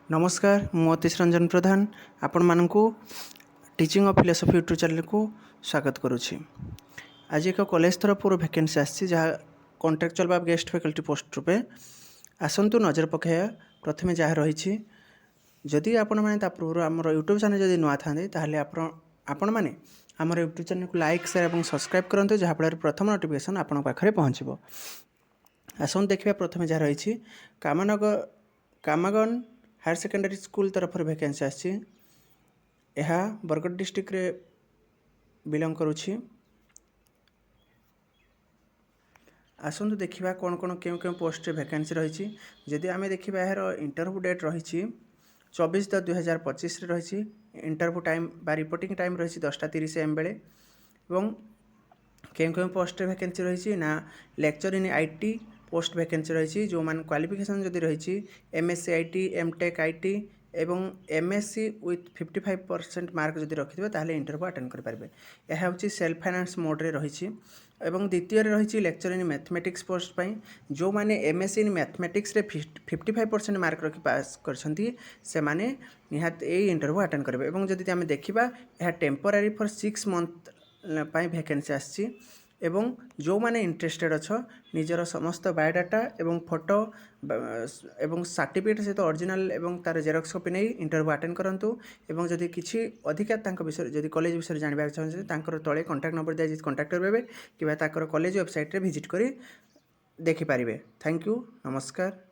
नमस्कार मु अतीश रंजन प्रधान आपण मानकु teaching of philosophy YouTube channel को स्वागत करुच्ची। आज एक कॉलेज तरफ वैकेंसी आसी जहाँ कॉन्ट्रैक्चुअल बा गेस्ट फैकल्टी पोस्ट रूपे आसतु नजर पकाइया प्रथम जहाँ रही जदि आपण मैंने पूर्व आम यूट्यूब चैनल जब नुआ था आपण मैंने आम यूट्यूब चैनल को लाइक शेयर और सब्सक्राइब करूँ जहाँफल प्रथम नोटिफिकेशन आपण पाखे पहुँच। आसतु देखिए प्रथम जहाँ रही कामागन हायर सेकेंडरी स्कूल तरफ वैकेंसी आसी बरगढ़ डिस्ट्रिक्ट रे बिलोंग करुच्ची। आसतु देखा कौन कौन क्यों क्यों पोस्ट वैकेंसी रही जदि आम देखा यार इंटरव्यू डेट रही 24/10/2025 रही। इंटरव्यू टाइम बा रिपोर्टिंग टाइम रही 10:30 AM बेले क्यों क्यों पोस्ट वैकेंसी रही ना lecture in IT post vacancy रही जो मान क्वालिफिकेशन जदि रही MSc IT MTech IT एवं MSc विथ 55% मार्क जदि रखिथे ताहले इंटरव्यू अटेंड करेंगे। यह हूँ सेल्फ फाइनेंस मोड्रे रही। एवं द्वितीय रही लेक्चर इन मैथमेटिक्स पोस्ट पाई जो माने MSc इन मैथमेटिक्स रे 55% मार्क रखी पास करछंती से माने निहात ए इंटरव्यू अटेंड करेंगे। एवं जदि आम देखा यह temporary for 6 month pi vacancy आसी एवं जो माने इंटरेस्टेड अच्छ निजर समस्त बायोडाटा एवं फोटो एवं सर्टिफिकेट सहित ओरिजिनल एवं तार जेरॉक्स कॉपी नहीं इंटरव्यू अटेंड करंतु। एवं जदि किसी अधिका विषय जदि कॉलेज विषय जानवा चाहते तले कॉन्टैक्ट नंबर दिया कॉन्टैक्ट करेंगे कि कॉलेज वेबसाइट रे विजिट करी देखिपारे। थैंक यू नमस्कार।